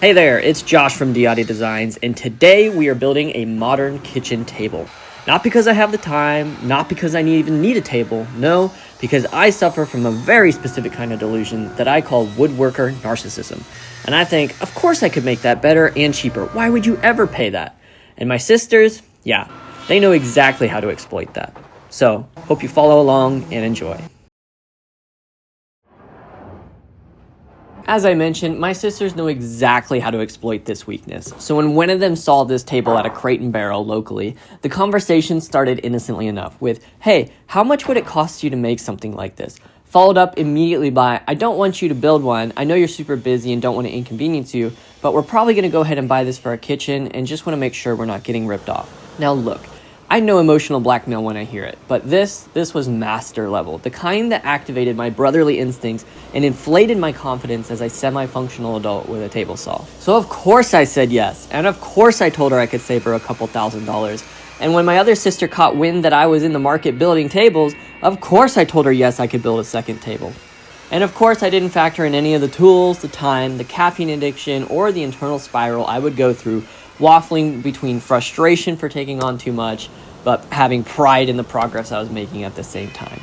Hey there, it's Josh from Diotti Designs, and today we are building a modern kitchen table. Not because I have the time, not because I even need a table, no, because I suffer from a very specific kind of delusion that I call woodworker narcissism. And I think, of course I could make that better and cheaper. Why would you ever pay that? And my sisters, yeah, they know exactly how to exploit that. So, hope you follow along and enjoy. As I mentioned, my sisters know exactly how to exploit this weakness. So when one of them saw this table at a Crate and Barrel locally, the conversation started innocently enough with, "Hey, how much would it cost you to make something like this?" Followed up immediately by, "I don't want you to build one. I know you're super busy and don't want to inconvenience you, but we're probably going to go ahead and buy this for our kitchen and just want to make sure we're not getting ripped off." Now look, I know emotional blackmail when I hear it, but this was master level, the kind that activated my brotherly instincts and inflated my confidence as a semi-functional adult with a table saw. So of course I said yes, and of course I told her I could save her a couple $1,000s. And when my other sister caught wind that I was in the market building tables, of course I told her yes, I could build a second table. And of course I didn't factor in any of the tools, the time, the caffeine addiction, or the internal spiral I would go through waffling between frustration for taking on too much, but having pride in the progress I was making at the same time.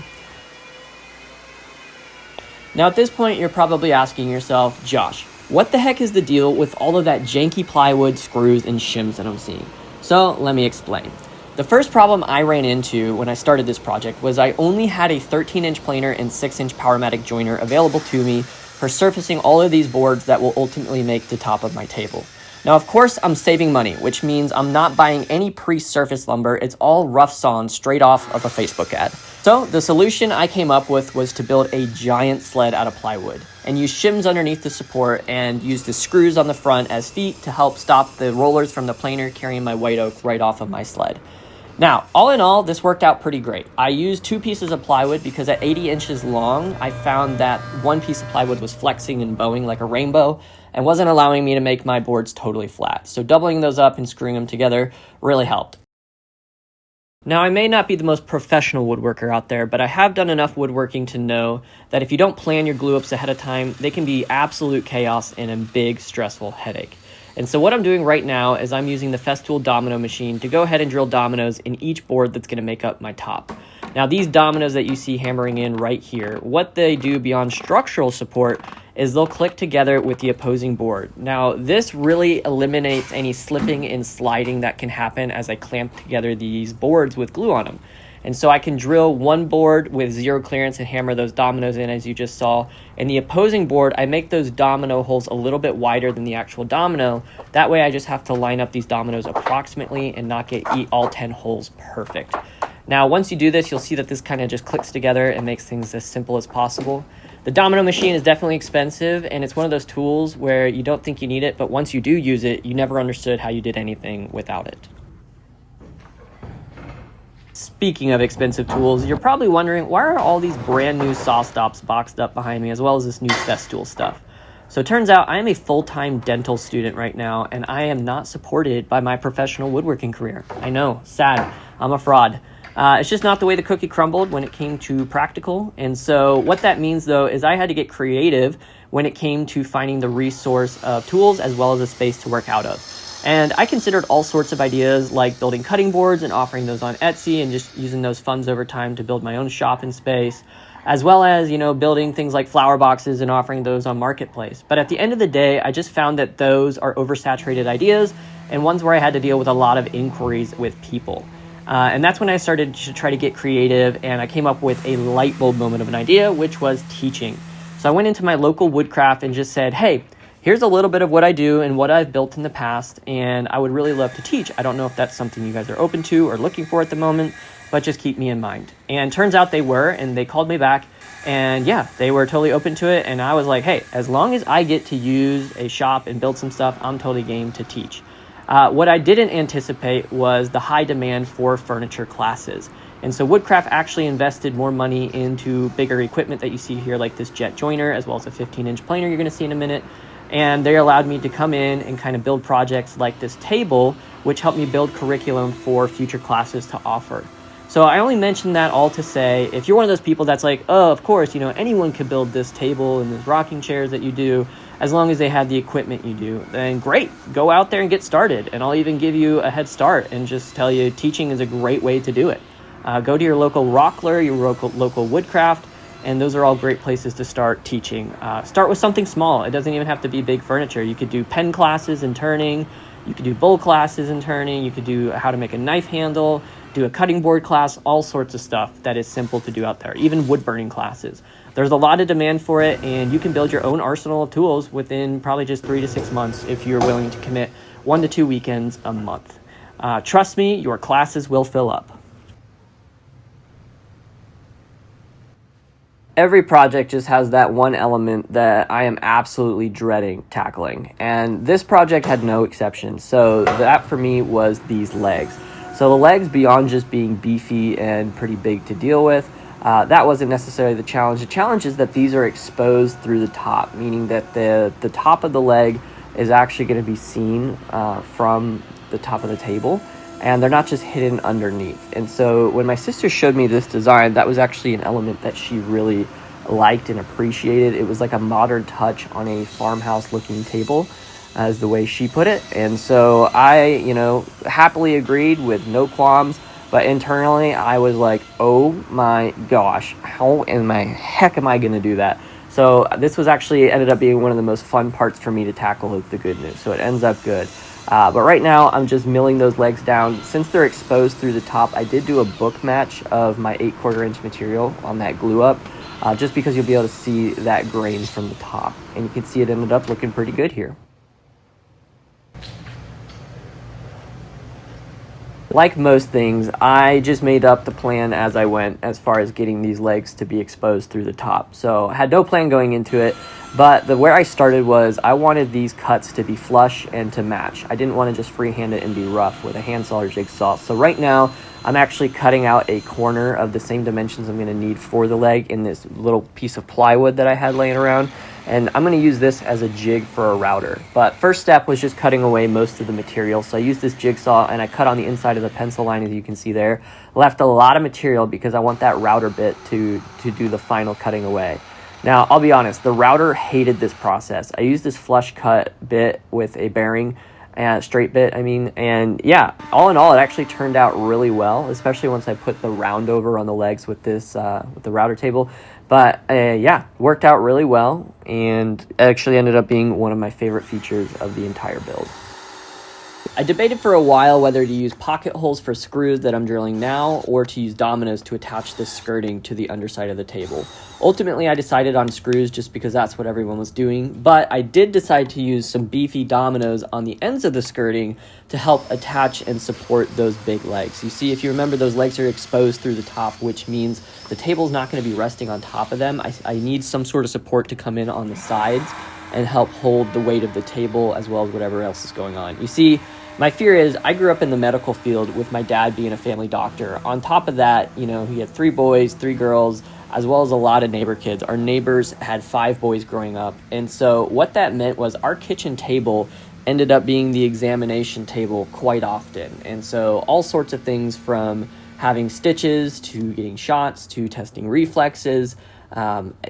Now at this point, you're probably asking yourself, "Josh, what the heck is the deal with all of that janky plywood, screws, and shims that I'm seeing?" So let me explain. The first problem I ran into when I started this project was I only had a 13-inch planer and 6-inch Powermatic joiner available to me for surfacing all of these boards that will ultimately make the top of my table. Now, of course, I'm saving money, which means I'm not buying any pre-surface lumber. It's all rough sawn straight off of a Facebook ad. So the solution I came up with was to build a giant sled out of plywood and use shims underneath the support and use the screws on the front as feet to help stop the rollers from the planer carrying my white oak right off of my sled. Now, all in all, this worked out pretty great. I used 2 pieces of plywood because at 80 inches long, I found that one piece of plywood was flexing and bowing like a rainbow and wasn't allowing me to make my boards totally flat. So doubling those up and screwing them together really helped. Now, I may not be the most professional woodworker out there, but I have done enough woodworking to know that if you don't plan your glue-ups ahead of time, they can be absolute chaos and a big, stressful headache. And so what I'm doing right now is I'm using the Festool domino machine to go ahead and drill dominoes in each board that's going to make up my top. Now, these dominoes that you see hammering in right here, what they do beyond structural support is they'll click together with the opposing board. Now, this really eliminates any slipping and sliding that can happen as I clamp together these boards with glue on them. And so I can drill one board with zero clearance and hammer those dominoes in, as you just saw. And the opposing board, I make those domino holes a little bit wider than the actual domino. That way I just have to line up these dominoes approximately and not get all 10 holes perfect. Now, once you do this, you'll see that this kind of just clicks together and makes things as simple as possible. The domino machine is definitely expensive, and it's one of those tools where you don't think you need it, but once you do use it, you never understood how you did anything without it. Speaking of expensive tools, you're probably wondering, why are all these brand new saw stops boxed up behind me, as well as this new Festool stuff? So it turns out I am a full-time dental student right now, and I am not supported by my professional woodworking career. I know, sad, I'm a fraud. It's just not the way the cookie crumbled when it came to practical. And so what that means, though, is I had to get creative when it came to finding the resource of tools as well as a space to work out of. And I considered all sorts of ideas like building cutting boards and offering those on Etsy and just using those funds over time to build my own shop and space, as well as, building things like flower boxes and offering those on Marketplace. But at the end of the day, I just found that those are oversaturated ideas and ones where I had to deal with a lot of inquiries with people. And that's when I started to try to get creative, and I came up with a light bulb moment of an idea, which was teaching. So I went into my local woodcraft and just said, "Hey, here's a little bit of what I do and what I've built in the past, and I would really love to teach. I don't know if that's something you guys are open to or looking for at the moment, but just keep me in mind." And turns out they were, and they called me back, and yeah, they were totally open to it. And I was like, hey, as long as I get to use a shop and build some stuff, I'm totally game to teach. What I didn't anticipate was the high demand for furniture classes. And so Woodcraft actually invested more money into bigger equipment that you see here, like this jet joiner, as well as a 15-inch planer you're going to see in a minute. And they allowed me to come in and kind of build projects like this table, which helped me build curriculum for future classes to offer. So I only mention that all to say, if you're one of those people that's like, oh, of course, anyone could build this table and these rocking chairs that you do, as long as they had the equipment you do, then great, go out there and get started. And I'll even give you a head start and just tell you teaching is a great way to do it. Go to your local rockler, your local woodcraft, and those are all great places to start teaching. Start with something small. It doesn't even have to be big furniture. You could do pen classes and turning. You could do bowl classes and turning. You could do how to make a knife handle, do a cutting board class, all sorts of stuff that is simple to do out there, even wood burning classes. There's a lot of demand for it, and you can build your own arsenal of tools within probably just 3 to 6 months if you're willing to commit 1 to 2 weekends a month. Trust me, your classes will fill up. Every project just has that one element that I am absolutely dreading tackling, and this project had no exception. So that for me was these legs. So the legs, beyond just being beefy and pretty big to deal with, that wasn't necessarily the challenge. The challenge is that these are exposed through the top, meaning that the top of the leg is actually going to be seen from the top of the table, and they're not just hidden underneath. And so when my sister showed me this design, that was actually an element that she really liked and appreciated. It was like a modern touch on a farmhouse looking table, as the way she put it. And so I, happily agreed with no qualms, but internally I was like, oh my gosh, how in my heck am I going to do that? So this was actually ended up being one of the most fun parts for me to tackle, is the good news. So it ends up good. But right now I'm just milling those legs down. Since they're exposed through the top, I did do a book match of my 8/4 inch material on that glue up, just because you'll be able to see that grain from the top. And you can see it ended up looking pretty good here. Like most things, I just made up the plan as I went as far as getting these legs to be exposed through the top. So I had no plan going into it, but where I started was I wanted these cuts to be flush and to match. I didn't want to just freehand it and be rough with a handsaw or jigsaw. So right now, I'm actually cutting out a corner of the same dimensions I'm going to need for the leg in this little piece of plywood that I had laying around. And I'm going to use this as a jig for a router. But first step was just cutting away most of the material. So I used this jigsaw and I cut on the inside of the pencil line, as you can see there. Left a lot of material because I want that router bit to do the final cutting away. Now, I'll be honest, the router hated this process. I used this flush cut bit with a bearing, straight bit, and yeah, all in all, it actually turned out really well, especially once I put the round over on the legs with this, with the router table. But yeah, worked out really well, and actually ended up being one of my favorite features of the entire build. I debated for a while whether to use pocket holes for screws that I'm drilling now, or to use dominoes to attach this skirting to the underside of the table. Ultimately, I decided on screws just because that's what everyone was doing, but I did decide to use some beefy dominoes on the ends of the skirting to help attach and support those big legs. You see, if you remember, those legs are exposed through the top, which means the table's not going to be resting on top of them. I need some sort of support to come in on the sides and help hold the weight of the table as well as whatever else is going on. You see, my fear is I grew up in the medical field with my dad being a family doctor. On top of that, he had 3 boys, 3 girls, as well as a lot of neighbor kids. Our neighbors had 5 boys growing up. And so what that meant was our kitchen table ended up being the examination table quite often. And so all sorts of things, from having stitches to getting shots to testing reflexes.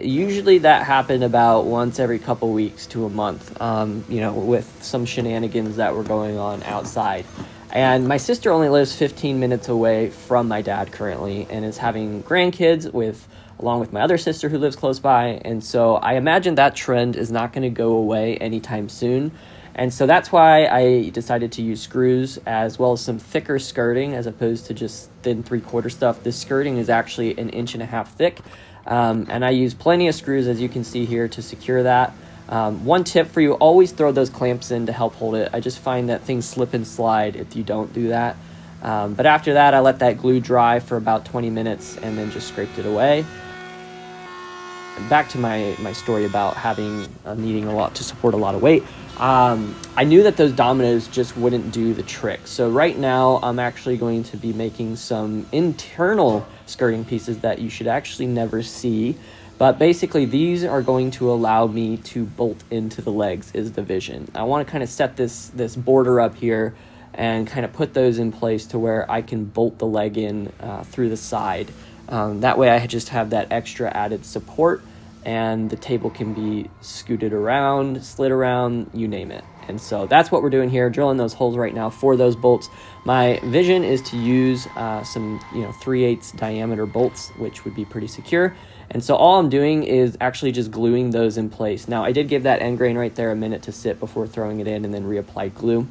Usually that happened about once every couple weeks to a month, with some shenanigans that were going on outside. And my sister only lives 15 minutes away from my dad currently, and is having grandkids along with my other sister who lives close by. And so I imagine that trend is not going to go away anytime soon. And so that's why I decided to use screws as well as some thicker skirting as opposed to just thin 3/4 stuff. This skirting is actually 1.5 inches thick. And I use plenty of screws, as you can see here, to secure that. One tip for you, always throw those clamps in to help hold it. I just find that things slip and slide if you don't do that. But after that, I let that glue dry for about 20 minutes and then just scraped it away. Back to my story about needing a lot to support a lot of weight. I knew that those dominoes just wouldn't do the trick. So right now I'm actually going to be making some internal skirting pieces that you should actually never see. But basically these are going to allow me to bolt into the legs, is the vision. I want to kind of set this border up here and kind of put those in place to where I can bolt the leg in through the side. That way I just have that extra added support. and the table can be scooted around, slid around, you name it. And so that's what we're doing here, drilling those holes right now for those bolts. My vision is to use some 3/8 diameter bolts, which would be pretty secure. And so all I'm doing is actually just gluing those in place. Now I did give that end grain right there a minute to sit before throwing it in and then reapply glue.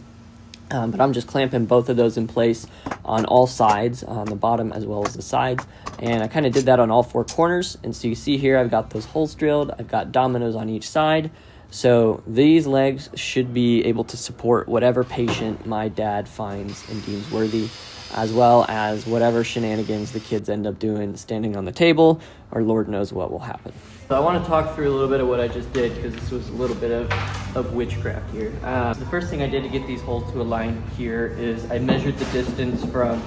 But I'm just clamping both of those in place on all sides, on the bottom as well as the sides. And I kind of did that on all 4 corners. And so you see here, I've got those holes drilled. I've got dominoes on each side. So these legs should be able to support whatever patient my dad finds and deems worthy, as well as whatever shenanigans the kids end up doing standing on the table, or Lord knows what will happen. So I want to talk through a little bit of what I just did, because this was a little bit of witchcraft here. The first thing I did to get these holes to align here is I measured the distance from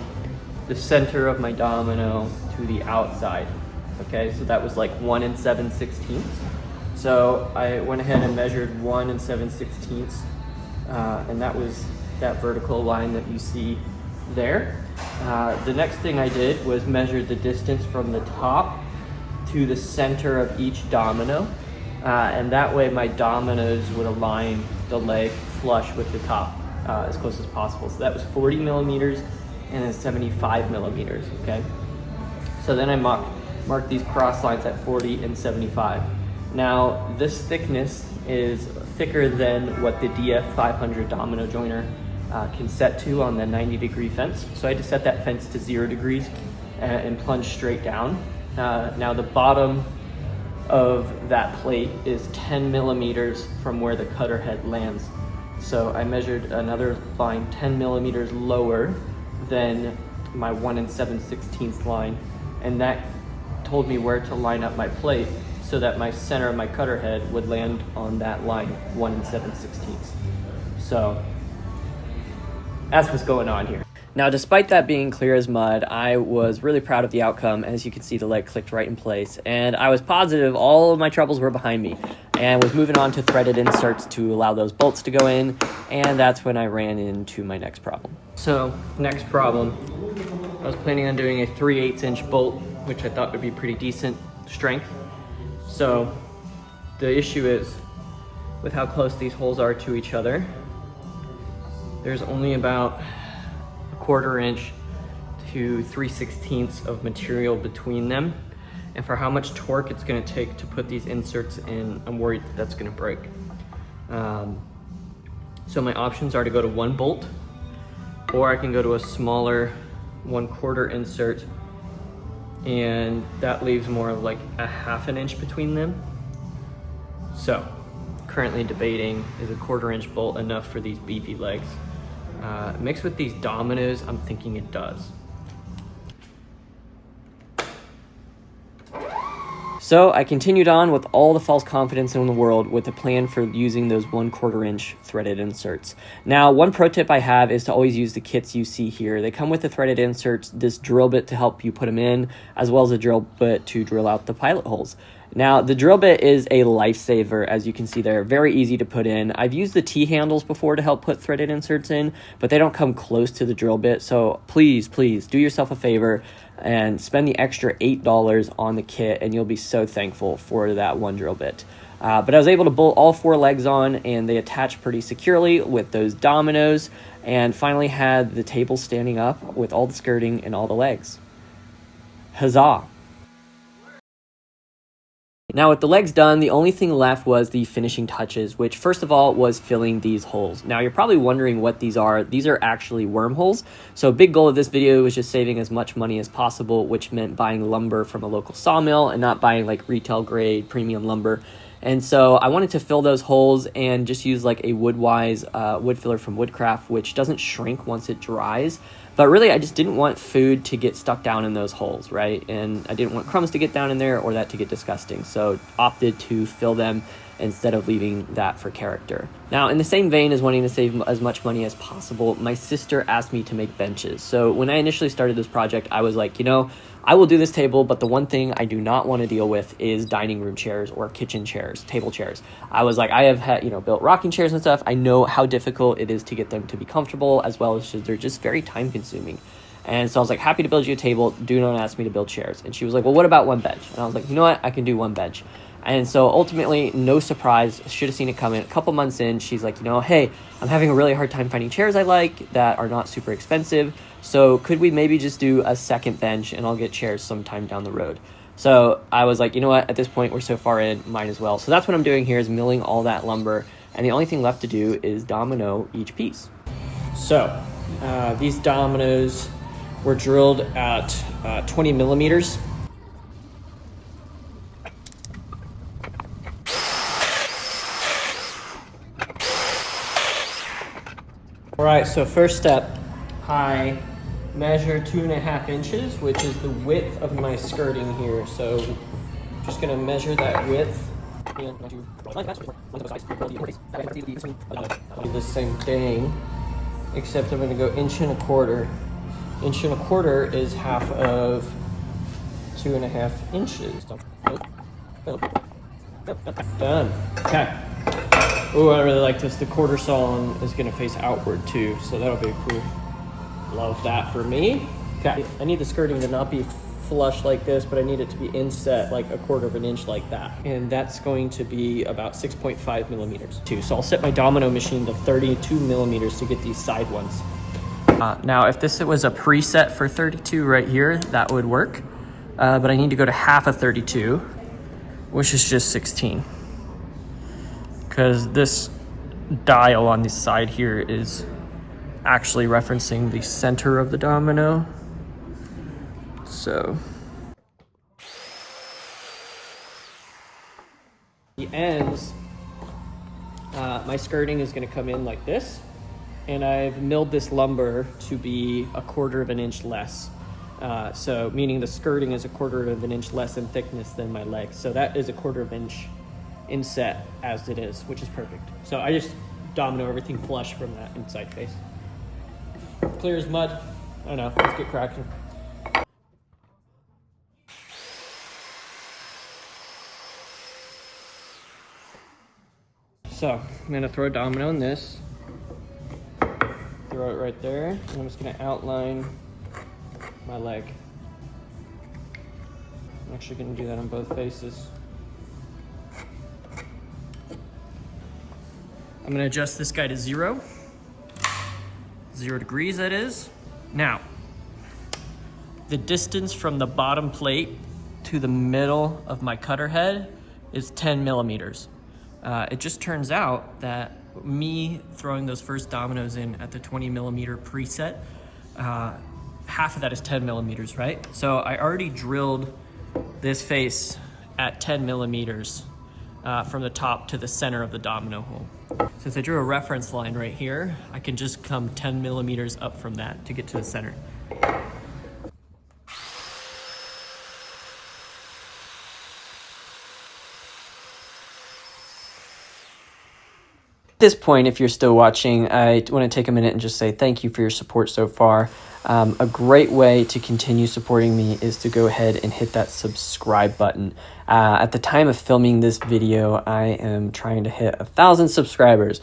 the center of my domino to the outside. Okay, so that was like 1 7/16. So I went ahead and measured 1 7/16, and that was that vertical line that you see there. The next thing I did was measure the distance from the top to the center of each domino, and that way my dominoes would align the leg flush with the top as close as possible. So that was 40 millimeters and then 75 millimeters, okay? So then I marked these cross lines at 40 and 75. Now, this thickness is thicker than what the DF500 domino joiner can set to on the 90-degree fence. So I had to set that fence to 0 degrees and plunge straight down. Now, the bottom of that plate is 10 millimeters from where the cutter head lands. So I measured another line 10 millimeters lower than my 1 7/16 line, and that told me where to line up my plate so that my center of my cutter head would land on that line, 1 7/16. So that's what's going on here. Now, despite that being clear as mud, I was really proud of the outcome. As you can see, the leg clicked right in place, and I was positive all of my troubles were behind me, and was moving on to threaded inserts to allow those bolts to go in, and that's when I ran into my next problem. So, next problem, I was planning on doing a 3/8 inch bolt, which I thought would be pretty decent strength. So, the issue is, with how close these holes are to each other, there's only about 1/4 inch to 3/16 of material between them. And for how much torque it's gonna take to put these inserts in, I'm worried that that's gonna break. So my options are to go to 1 bolt, or I can go to a smaller 1/4 insert, and that leaves more of like a 1/2 inch between them. So currently debating, is a 1/4 inch bolt enough for these beefy legs? Mixed with these dominoes, I'm thinking it does. So I continued on with all the false confidence in the world with a plan for using those 1/4 inch threaded inserts. Now, one pro tip I have is to always use the kits you see here. They come with the threaded inserts, this drill bit to help you put them in, as well as a drill bit to drill out the pilot holes. Now, the drill bit is a lifesaver, as you can see there, very easy to put in. I've used the T-handles before to help put threaded inserts in, but they don't come close to the drill bit, so please do yourself a favor and spend the extra $8 on the kit, and you'll be so thankful for that one drill bit. But I was able to bolt all 4 legs on, and they attach pretty securely with those dominoes, and finally had the table standing up with all the skirting and all the legs. Huzzah! Now, with the legs done, the only thing left was the finishing touches, which first of all was filling these holes. Now, you're probably wondering what these are. These are actually wormholes. So a big goal of this video was just saving as much money as possible, which meant buying lumber from a local sawmill and not buying like retail grade premium lumber. And so I wanted to fill those holes and just use like a Woodwise wood filler from Woodcraft, which doesn't shrink once it dries. But really, I just didn't want food to get stuck down in those holes, right? And I didn't want crumbs to get down in there or that to get disgusting. So opted to fill them instead of leaving that for character. Now, in the same vein as wanting to save as much money as possible, my sister asked me to make benches. So when I initially started this project, I was like, I will do this table, but the one thing I do not want to deal with is dining room chairs or kitchen chairs, table chairs. I was like, I have had, built rocking chairs and stuff. I know how difficult it is to get them to be comfortable, as well as they're just very time consuming. And so I was like, happy to build you a table. Do not ask me to build chairs. And she was like, well, what about one bench? And I was like, you know what? I can do one bench. And so ultimately, no surprise, should have seen it coming. A couple months in, she's like, hey, I'm having a really hard time finding chairs I like that are not super expensive. So could we maybe just do a second bench and I'll get chairs sometime down the road? So I was like, you know what, at this point, we're so far in, might as well. So that's what I'm doing here, is milling all that lumber. And the only thing left to do is domino each piece. So these dominoes were drilled at 20 millimeters. All right, so first step, I measure 2.5 inches, which is the width of my skirting here. So I'm just gonna measure that width. And do the same thing, except I'm gonna go 1.25 inches. 1.25 is half of 2.5 inches. Done. Okay. Oh, I really like this. The quarter saw is gonna face outward too, so that'll be cool. Love that for me. Okay, I need the skirting to not be flush like this, but I need it to be inset like 1/4 inch like that. And that's going to be about 6.5 millimeters too. So I'll set my domino machine to 32 millimeters to get these side ones. Now, if this was a preset for 32 right here, that would work. But I need to go to half of 32, which is just 16. Because this dial on the side here is actually referencing the center of the domino. So the ends, my skirting is going to come in like this, and I've milled this lumber to be 1/4 inch less. So meaning the skirting is 1/4 inch less in thickness than my legs. So that is 1/4 inch inset as it is, which is perfect. So I just domino everything flush from that inside face. Clear as mud. I don't know, let's get cracking. So I'm gonna throw a domino in this, throw it right there, and I'm just gonna outline my leg. I'm actually gonna do that on both faces. I'm gonna adjust this guy to 0 degrees, that is. Now, the distance from the bottom plate to the middle of my cutter head is 10 millimeters. It just turns out that me throwing those first dominoes in at the 20 millimeter preset, half of that is 10 millimeters, right? So I already drilled this face at 10 millimeters from the top to the center of the domino hole. Since I drew a reference line right here, I can just come 10 millimeters up from that to get to the center. At this point, if you're still watching, I want to take a minute and just say thank you for your support so far. A great way to continue supporting me is to go ahead and hit that subscribe button. At the time of filming this video, I am trying to hit 1,000 subscribers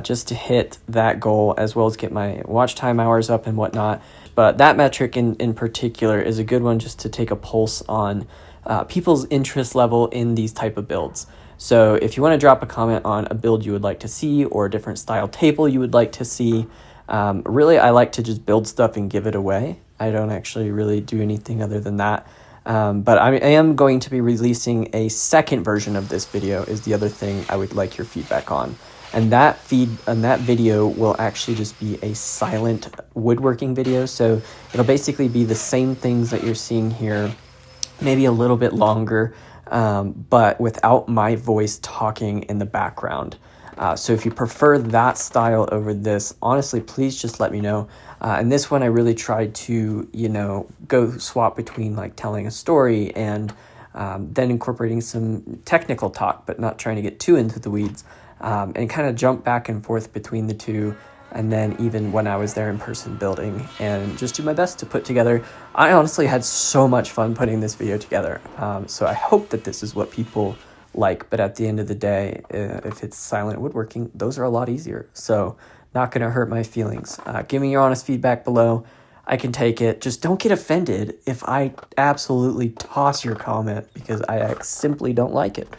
just to hit that goal, as well as get my watch time hours up and whatnot. But that metric in particular is a good one just to take a pulse on people's interest level in these type of builds. So if you want to drop a comment on a build you would like to see or a different style table you would like to see, really I like to just build stuff and give it away. I don't actually really do anything other than that. But I am going to be releasing a second version of this video is the other thing I would like your feedback on. And that video will actually just be a silent woodworking video. So it'll basically be the same things that you're seeing here, maybe a little bit longer, but without my voice talking in the background. So if you prefer that style over this, honestly, please just let me know. And this one, I really tried to, go swap between like telling a story and then incorporating some technical talk, but not trying to get too into the weeds, and kind of jump back and forth between the two. And then even when I was there in person building, and just do my best to put together. I honestly had so much fun putting this video together. So I hope that this is what people like, but at the end of the day, if it's silent woodworking, those are a lot easier. So not going to hurt my feelings. Give me your honest feedback below. I can take it. Just don't get offended if I absolutely toss your comment, because I simply don't like it.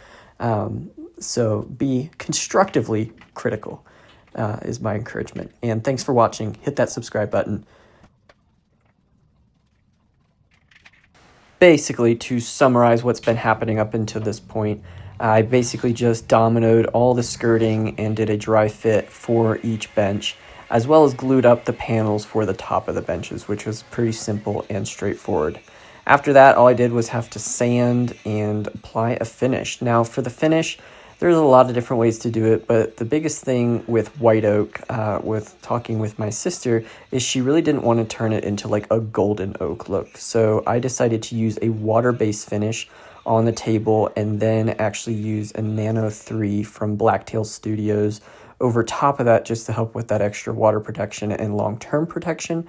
So be constructively critical is my encouragement. And thanks for watching. Hit that subscribe button. Basically, to summarize what's been happening up until this point, I basically just dominoed all the skirting and did a dry fit for each bench, as well as glued up the panels for the top of the benches, which was pretty simple and straightforward. After that, all I did was have to sand and apply a finish. Now, for the finish, there's a lot of different ways to do it, but the biggest thing with white oak, with talking with my sister, is she really didn't want to turn it into like a golden oak look. So I decided to use a water-based finish on the table and then actually use a Nano 3 from Blacktail Studios over top of that just to help with that extra water protection and long-term protection.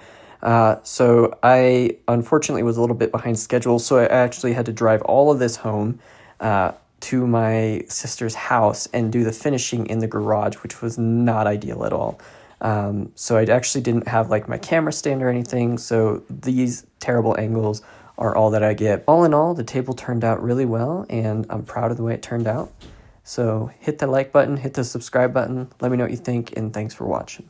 So I unfortunately was a little bit behind schedule, so I actually had to drive all of this home to my sister's house and do the finishing in the garage, which was not ideal at all. So I actually didn't have like my camera stand or anything, so these terrible angles are all that I get. All in all, the table turned out really well, and I'm proud of the way it turned out. So hit the like button, hit the subscribe button, let me know what you think, and thanks for watching.